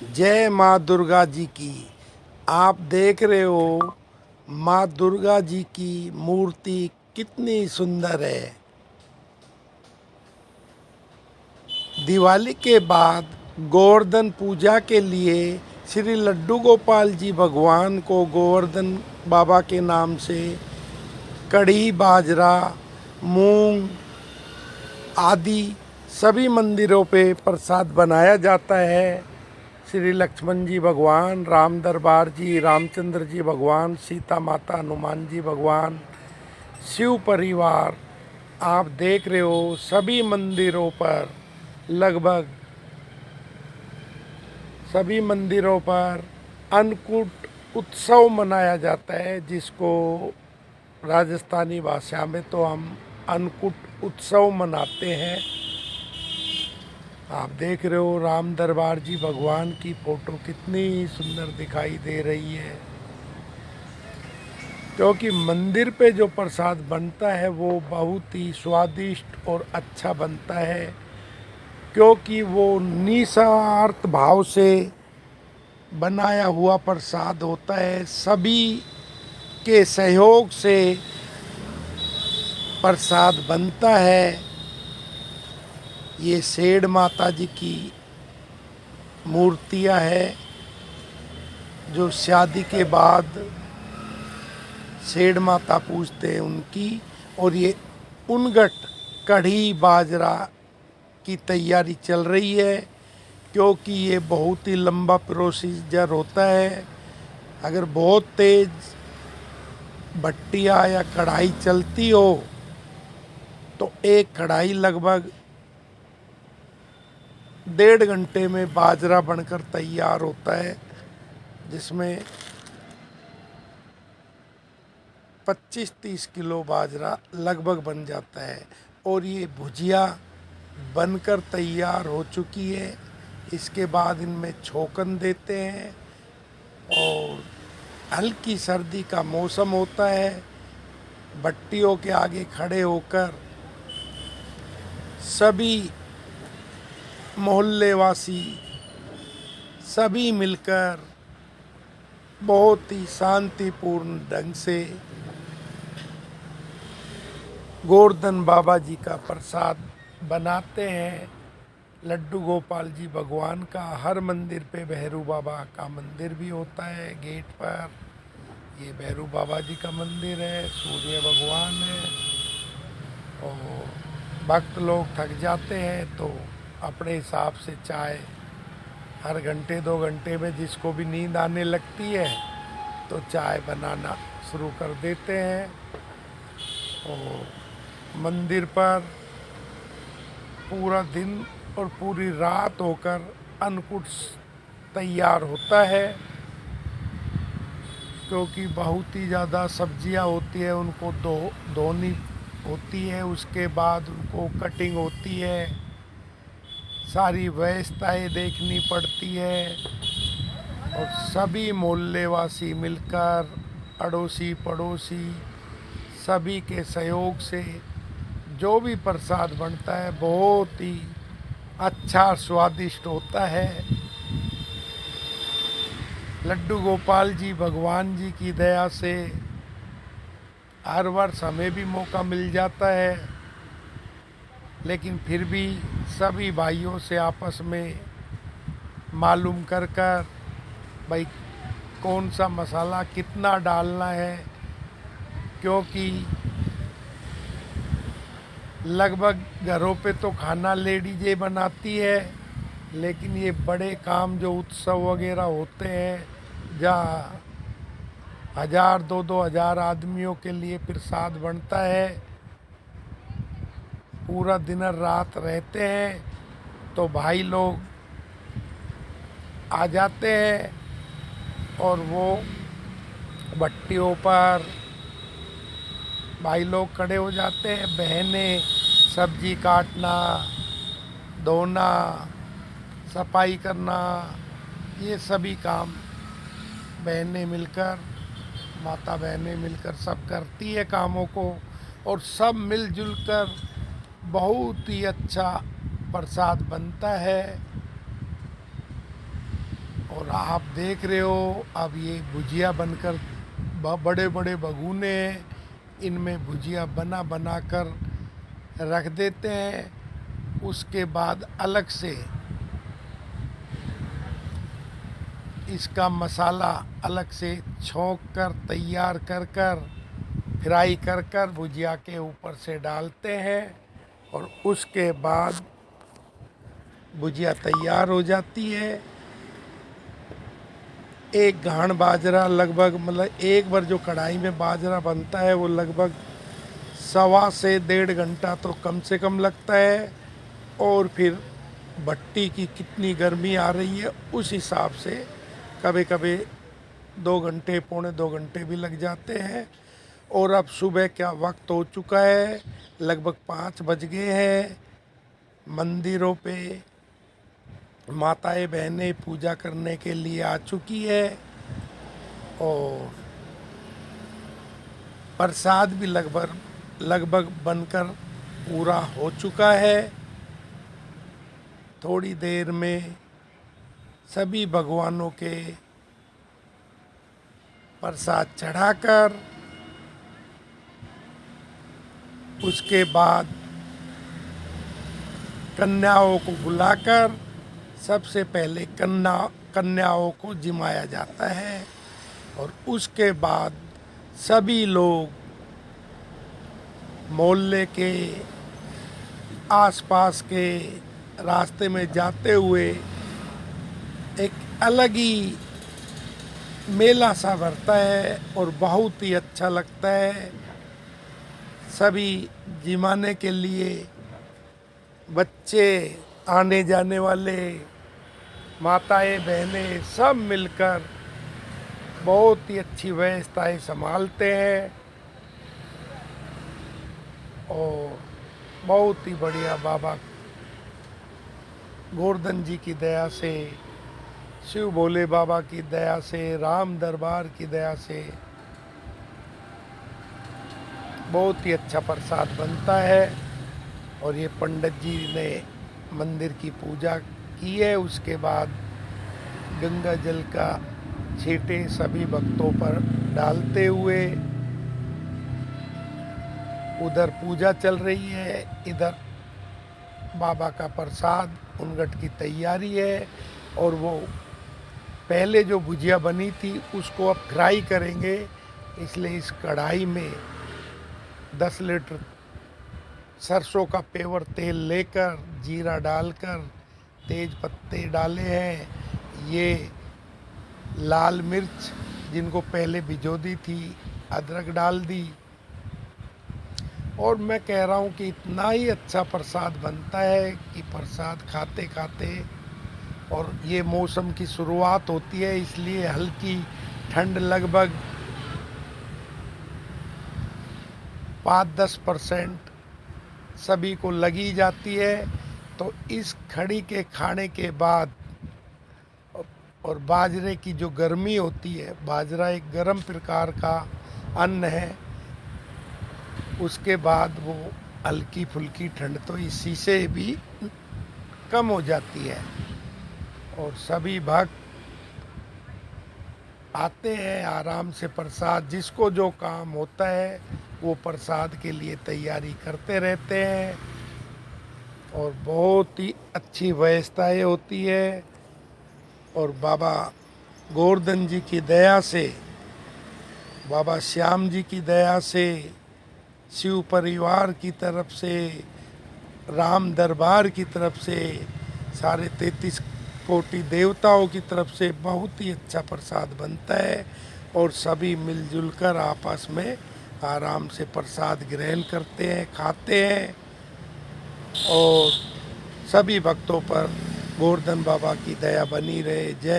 जय माँ दुर्गा जी की। आप देख रहे हो माँ दुर्गा जी की मूर्ति कितनी सुंदर है। दिवाली के बाद गोवर्धन पूजा के लिए श्री लड्डू गोपाल जी भगवान को गोवर्धन बाबा के नाम से कढ़ी, बाजरा, मूंग आदि सभी मंदिरों पे प्रसाद बनाया जाता है। श्री लक्ष्मण जी भगवान, राम दरबार जी, रामचंद्र जी भगवान, सीता माता, हनुमान जी भगवान, शिव परिवार, आप देख रहे हो सभी मंदिरों पर, लगभग सभी मंदिरों पर अन्नकूट उत्सव मनाया जाता है, जिसको राजस्थानी भाषा में तो हम अन्नकूट उत्सव मनाते हैं। आप देख रहे हो राम दरबार जी भगवान की फोटो कितनी सुंदर दिखाई दे रही है, क्योंकि मंदिर पे जो प्रसाद बनता है वो बहुत ही स्वादिष्ट और अच्छा बनता है, क्योंकि वो निस्वार्थ भाव से बनाया हुआ प्रसाद होता है। सभी के सहयोग से प्रसाद बनता है। ये सेठ माता जी की मूर्तियां हैं, जो शादी के बाद सेठ माता पूजते हैं उनकी। और ये उनगट कढ़ी बाजरा की तैयारी चल रही है, क्योंकि ये बहुत ही लंबा प्रोसीजर होता है। अगर बहुत तेज भट्टिया या कढ़ाई चलती हो तो एक कढ़ाई लगभग 1.5 घंटे में बाजरा बनकर तैयार होता है, जिसमें 25-30 किलो बाजरा लगभग बन जाता है। और ये भुजिया बनकर तैयार हो चुकी है। इसके बाद इनमें छोकन देते हैं, और हल्की सर्दी का मौसम होता है। भट्टियों के आगे खड़े होकर सभी मोहल्ले वासी सभी मिलकर बहुत ही शांतिपूर्ण ढंग से गोवर्धन बाबा जी का प्रसाद बनाते हैं। लड्डू गोपाल जी भगवान का हर मंदिर पे भैरू बाबा का मंदिर भी होता है गेट पर। ये भैरू बाबा जी का मंदिर है, सूर्य भगवान है। और भक्त लोग थक जाते हैं तो अपने हिसाब से चाय हर घंटे 2 घंटे में जिसको भी नींद आने लगती है तो चाय बनाना शुरू कर देते हैं। और मंदिर पर पूरा दिन और पूरी रात होकर अन्नकूट तैयार होता है, क्योंकि बहुत ही ज़्यादा सब्जियां होती है, उनको धोनी होती है, उसके बाद उनको कटिंग होती है, सारी व्यवस्थाएं देखनी पड़ती है। और सभी मोहल्ले वासी मिलकर, अड़ोसी पड़ोसी सभी के सहयोग से जो भी प्रसाद बनता है बहुत ही अच्छा स्वादिष्ट होता है। लड्डू गोपाल जी भगवान जी की दया से हर वर्ष हमें भी मौका मिल जाता है, लेकिन फिर भी सभी भाइयों से आपस में मालूम कर कर भाई कौन सा मसाला कितना डालना है, क्योंकि लगभग घरों पे तो खाना लेडीजें बनाती है, लेकिन ये बड़े काम जो उत्सव वगैरह होते हैं जहाँ 1000-2-2000 आदमियों के लिए प्रसाद बनता है, पूरा दिन रात रहते हैं, तो भाई लोग आ जाते हैं और वो भट्टियों पर भाई लोग खड़े हो जाते हैं। बहनें सब्जी काटना, धोना, सफाई करना, ये सभी काम बहनें मिलकर, माता बहनें मिलकर सब करती है कामों को। और सब मिलजुल कर बहुत ही अच्छा प्रसाद बनता है। और आप देख रहे हो अब ये भुजिया बनकर बड़े बड़े बगुने हैं, इनमें भुजिया बना बना कर रख देते हैं। उसके बाद अलग से इसका मसाला अलग से छौंक कर तैयार कर कर फ्राई कर कर भुजिया के ऊपर से डालते हैं और उसके बाद भुजिया तैयार हो जाती है। एक घाण बाजरा लगभग मतलब एक बार जो कढ़ाई में बाजरा बनता है वो लगभग 1.25 से 1.5 घंटा तो कम से कम लगता है। और फिर भट्टी की कितनी गर्मी आ रही है उस हिसाब से कभी कभी 2 घंटे 1.25 घंटे भी लग जाते हैं। और अब सुबह क्या वक्त हो चुका है, लगभग 5 बज गए हैं। मंदिरों पे माताएं बहनें पूजा करने के लिए आ चुकी है और प्रसाद भी लगभग बनकर पूरा हो चुका है। थोड़ी देर में सभी भगवानों के प्रसाद चढ़ाकर उसके बाद कन्याओं को बुलाकर सबसे पहले कन्याओं को जिमाया जाता है और उसके बाद सभी लोग मोहल्ले के आसपास के रास्ते में जाते हुए एक अलग ही मेला सा भरता है और बहुत ही अच्छा लगता है। सभी जिमाने के लिए बच्चे, आने जाने वाले, माताएं बहनें सब मिलकर बहुत ही अच्छी व्यवस्थाएं संभालते हैं और बहुत ही बढ़िया बाबा गोवर्धन जी की दया से, शिव भोले बाबा की दया से, राम दरबार की दया से बहुत ही अच्छा प्रसाद बनता है। और ये पंडित जी ने मंदिर की पूजा की है। उसके बाद गंगा जल का छींटे सभी भक्तों पर डालते हुए उधर पूजा चल रही है, इधर बाबा का प्रसाद उनगट की तैयारी है। और वो पहले जो भुजिया बनी थी उसको अब फ्राई करेंगे, इसलिए इस कढ़ाई में 10 लीटर सरसों का पेवर तेल लेकर जीरा डालकर तेज पत्ते डाले हैं, ये लाल मिर्च जिनको पहले भिगो दी थी, अदरक डाल दी। और मैं कह रहा हूँ कि इतना ही अच्छा प्रसाद बनता है कि प्रसाद खाते खाते, और ये मौसम की शुरुआत होती है इसलिए हल्की ठंड लगभग 5-10% सभी को लगी जाती है। तो इस खड़ी के खाने के बाद और बाजरे की जो गर्मी होती है, बाजरा एक गर्म प्रकार का अन्न है, उसके बाद वो हल्की फुल्की ठंड तो इसी से भी कम हो जाती है। और सभी भक्त आते हैं आराम से प्रसाद, जिसको जो काम होता है वो प्रसाद के लिए तैयारी करते रहते हैं और बहुत ही अच्छी व्यवस्थाएं होती है। और बाबा गोवर्धन जी की दया से, बाबा श्याम जी की दया से, शिव परिवार की तरफ से, राम दरबार की तरफ से, सारे 33 कोटि देवताओं की तरफ से बहुत ही अच्छा प्रसाद बनता है और सभी मिलजुल कर आपस में आराम से प्रसाद ग्रहण करते हैं, खाते हैं। और सभी भक्तों पर गोवर्धन बाबा की दया बनी रहे। जय